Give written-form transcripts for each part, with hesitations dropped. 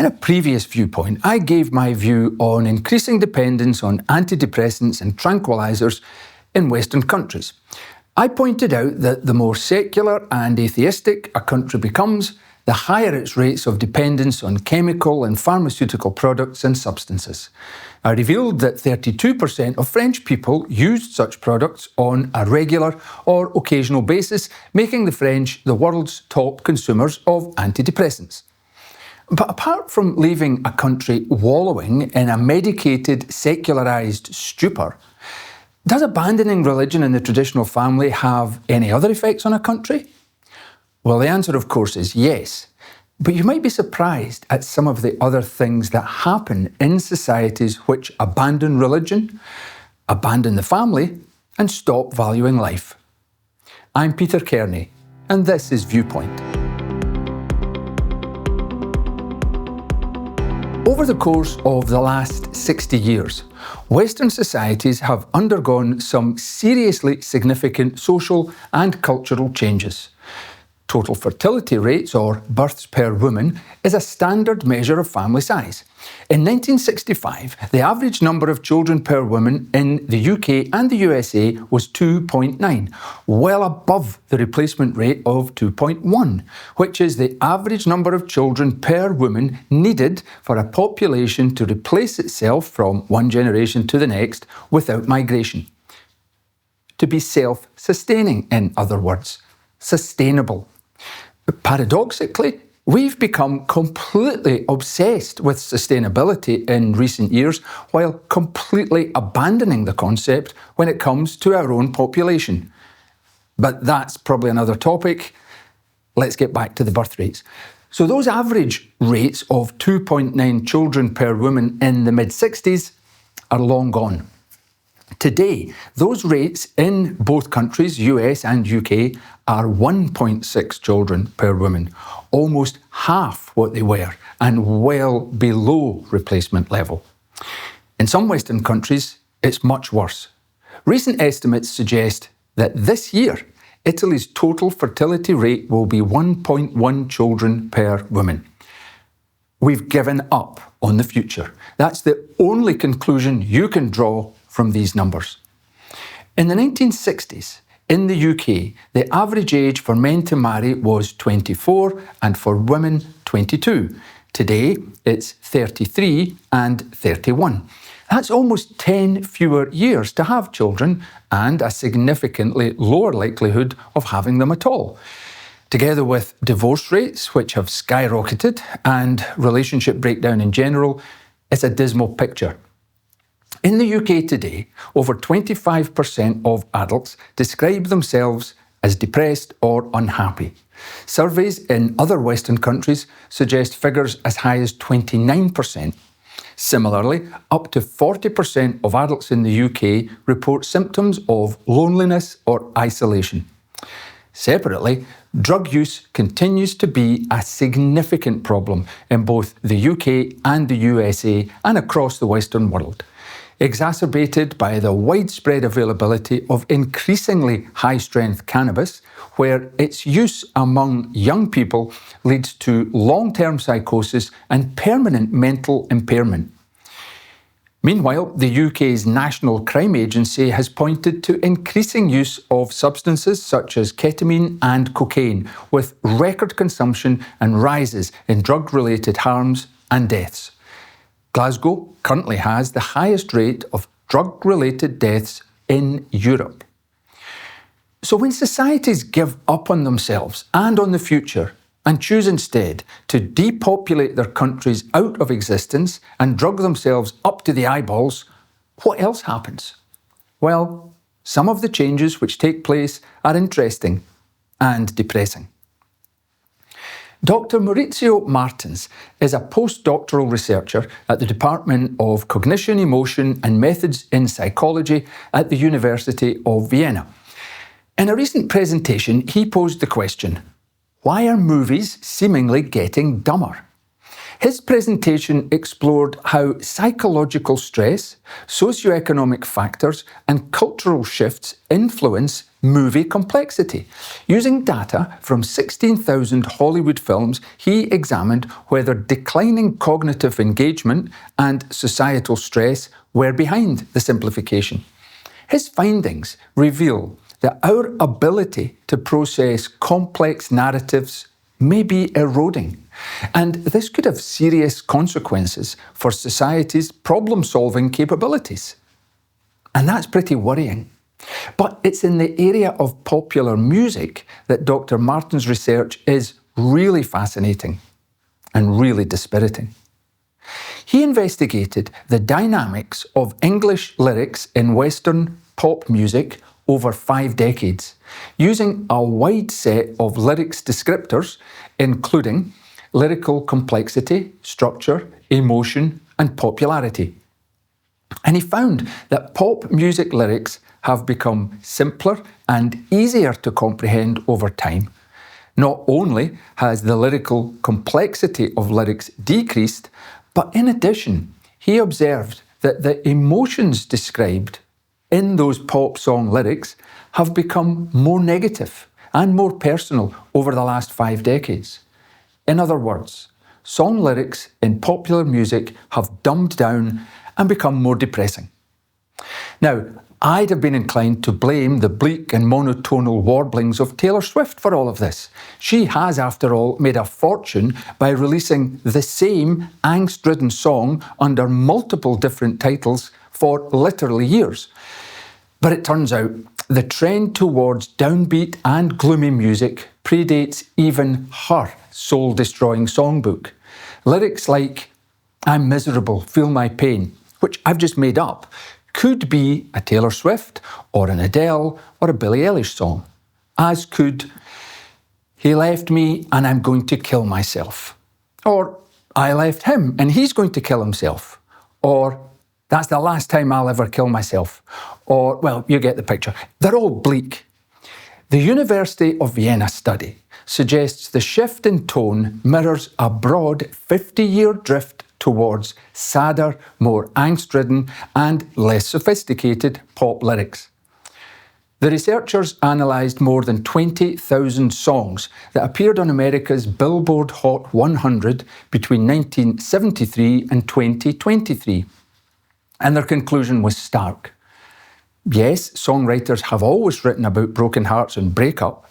In a previous Viewpoint, I gave my view on increasing dependence on antidepressants and tranquilizers in Western countries. I pointed out that the more secular and atheistic a country becomes, the higher its rates of dependence on chemical and pharmaceutical products and substances. I revealed that 32% of French people used such products on a regular or occasional basis, making the French the world's top consumers of antidepressants. But apart from leaving a country wallowing in a medicated, secularised stupor, does abandoning religion in the traditional family have any other effects on a country? Well, the answer, of course, is yes. But you might be surprised at some of the other things that happen in societies which abandon religion, abandon the family, and stop valuing life. I'm Peter Kearney, and this is Viewpoint. Over the course of the last 60 years, Western societies have undergone some seriously significant social and cultural changes. Total fertility rates, or births per woman, is a standard measure of family size. In 1965, the average number of children per woman in the UK and the USA was 2.9, well above the replacement rate of 2.1, which is the average number of children per woman needed for a population to replace itself from one generation to the next without migration. To be self-sustaining, in other words, sustainable. Paradoxically, we've become completely obsessed with sustainability in recent years while completely abandoning the concept when it comes to our own population. But that's probably another topic. Let's get back to the birth rates. So those average rates of 2.9 children per woman in the mid-60s are long gone. Today, those rates in both countries, US and UK, are 1.6 children per woman, almost half what they were and well below replacement level. In some Western countries, it's much worse. Recent estimates suggest that this year, Italy's total fertility rate will be 1.1 children per woman. We've given up on the future. That's the only conclusion you can draw from these numbers. In the 1960s, in the UK, the average age for men to marry was 24 and for women 22. Today, it's 33 and 31. That's almost 10 fewer years to have children and a significantly lower likelihood of having them at all. Together with divorce rates, which have skyrocketed, and relationship breakdown in general, it's a dismal picture. In the UK today, over 25% of adults describe themselves as depressed or unhappy. Surveys in other Western countries suggest figures as high as 29%. Similarly, up to 40% of adults in the UK report symptoms of loneliness or isolation. Separately, drug use continues to be a significant problem in both the UK and the USA and across the Western world, exacerbated by the widespread availability of increasingly high-strength cannabis, where its use among young people leads to long-term psychosis and permanent mental impairment. Meanwhile, the UK's National Crime Agency has pointed to increasing use of substances such as ketamine and cocaine, with record consumption and rises in drug-related harms and deaths. Glasgow currently has the highest rate of drug-related deaths in Europe. So when societies give up on themselves and on the future and choose instead to depopulate their countries out of existence and drug themselves up to the eyeballs, what else happens? Well, some of the changes which take place are interesting and depressing. Dr. Maurizio Martins is a postdoctoral researcher at the Department of Cognition, Emotion and Methods in Psychology at the University of Vienna. In a recent presentation, he posed the question, why are movies seemingly getting dumber? His presentation explored how psychological stress, socioeconomic factors and cultural shifts influence movie complexity. Using data from 16,000 Hollywood films, he examined whether declining cognitive engagement and societal stress were behind the simplification. His findings reveal that our ability to process complex narratives may be eroding, and this could have serious consequences for society's problem-solving capabilities. And that's pretty worrying. But it's in the area of popular music that Dr. Martin's research is really fascinating and really dispiriting. He investigated the dynamics of English lyrics in Western pop music over 5 decades, using a wide set of lyrics descriptors, including lyrical complexity, structure, emotion, and popularity. And he found that pop music lyrics have become simpler and easier to comprehend over time. Not only has the lyrical complexity of lyrics decreased, but in addition, he observed that the emotions described in those pop song lyrics have become more negative and more personal over the last 5 decades. In other words, song lyrics in popular music have dumbed down and become more depressing. Now, I'd have been inclined to blame the bleak and monotonal warblings of Taylor Swift for all of this. She has, after all, made a fortune by releasing the same angst-ridden song under multiple different titles for literally years. But it turns out the trend towards downbeat and gloomy music predates even her soul-destroying songbook. Lyrics like, "I'm miserable, feel my pain," which I've just made up, could be a Taylor Swift or an Adele or a Billie Eilish song, as could, "He left me and I'm going to kill myself," or "I left him and he's going to kill himself," or "That's the last time I'll ever kill myself," or, well, you get the picture. They're all bleak. The University of Vienna study suggests the shift in tone mirrors a broad 50-year drift towards sadder, more angst-ridden and less sophisticated pop lyrics. The researchers analysed more than 20,000 songs that appeared on America's Billboard Hot 100 between 1973 and 2023. And their conclusion was stark. Yes, songwriters have always written about broken hearts and breakup,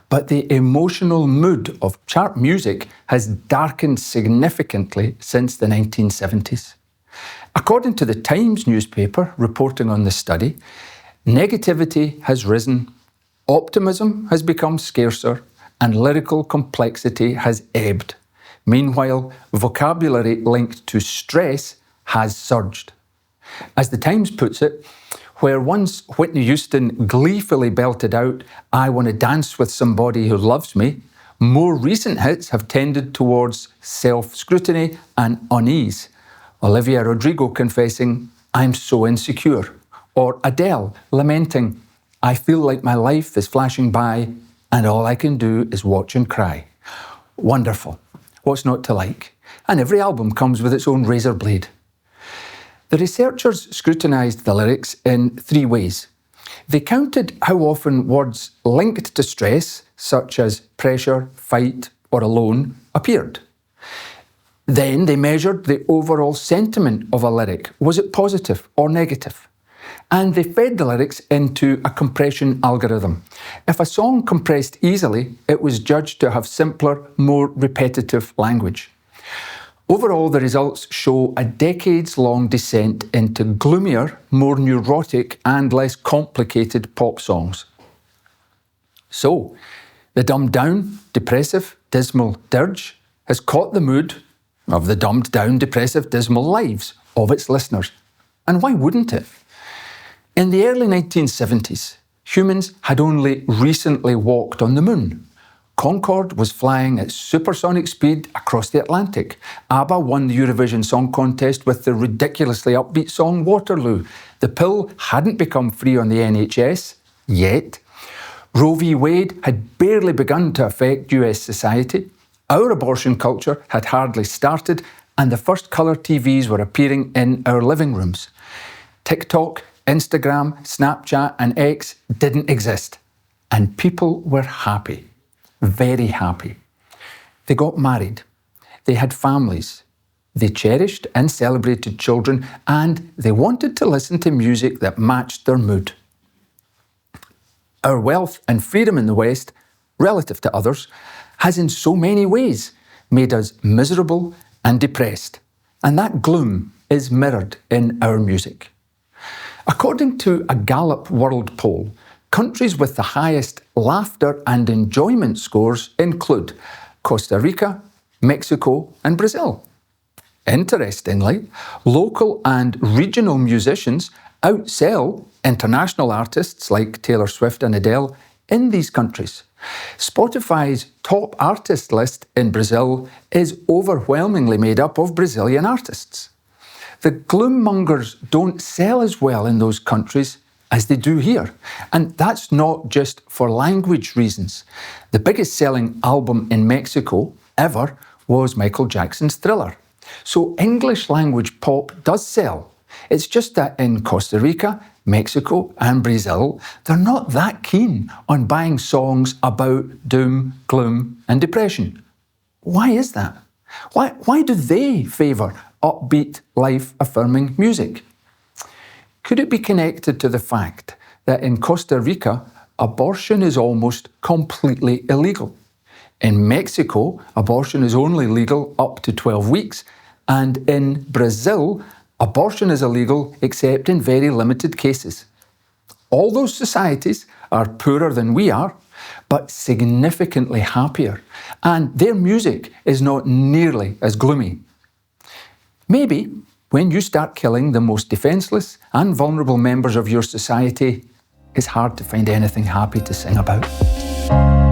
but the emotional mood of chart music has darkened significantly since the 1970s. According to the Times newspaper reporting on the study, negativity has risen, optimism has become scarcer, and lyrical complexity has ebbed. Meanwhile, vocabulary linked to stress has surged. As the Times puts it, where once Whitney Houston gleefully belted out, "I want to dance with somebody who loves me," more recent hits have tended towards self-scrutiny and unease. Olivia Rodrigo confessing, "I'm so insecure," or Adele lamenting, "I feel like my life is flashing by and all I can do is watch and cry." Wonderful. What's not to like? And every album comes with its own razor blade. The researchers scrutinised the lyrics in 3 ways. They counted how often words linked to stress, such as pressure, fight, or alone, appeared. Then they measured the overall sentiment of a lyric. Was it positive or negative? And they fed the lyrics into a compression algorithm. If a song compressed easily, it was judged to have simpler, more repetitive language. Overall, the results show a decades-long descent into gloomier, more neurotic and less complicated pop songs. So, the dumbed-down, depressive, dismal dirge has caught the mood of the dumbed-down, depressive, dismal lives of its listeners. And why wouldn't it? In the early 1970s, humans had only recently walked on the moon. Concorde was flying at supersonic speed across the Atlantic. ABBA won the Eurovision Song Contest with the ridiculously upbeat song Waterloo. The pill hadn't become free on the NHS yet. Roe v. Wade had barely begun to affect US society. Our abortion culture had hardly started, and the first colour TVs were appearing in our living rooms. TikTok, Instagram, Snapchat and X didn't exist. and people were happy, very happy. They got married, they had families, they cherished and celebrated children, and they wanted to listen to music that matched their mood. Our wealth and freedom in the West, relative to others, has in so many ways made us miserable and depressed, and that gloom is mirrored in our music. According to a Gallup World Poll, countries with the highest laughter and enjoyment scores include Costa Rica, Mexico, and Brazil. Interestingly, local and regional musicians outsell international artists like Taylor Swift and Adele in these countries. Spotify's top artist list in Brazil is overwhelmingly made up of Brazilian artists. The gloommongers don't sell as well in those countries as they do here. And that's not just for language reasons. The biggest selling album in Mexico ever was Michael Jackson's Thriller. So English language pop does sell. It's just that in Costa Rica, Mexico and Brazil, they're not that keen on buying songs about doom, gloom and depression. Why is that? Why do they favour upbeat, life-affirming music? Could it be connected to the fact that in Costa Rica, abortion is almost completely illegal? In Mexico, abortion is only legal up to 12 weeks, and in Brazil, abortion is illegal except in very limited cases. All those societies are poorer than we are, but significantly happier, and their music is not nearly as gloomy. Maybe when you start killing the most defenceless and vulnerable members of your society, it's hard to find anything happy to sing about.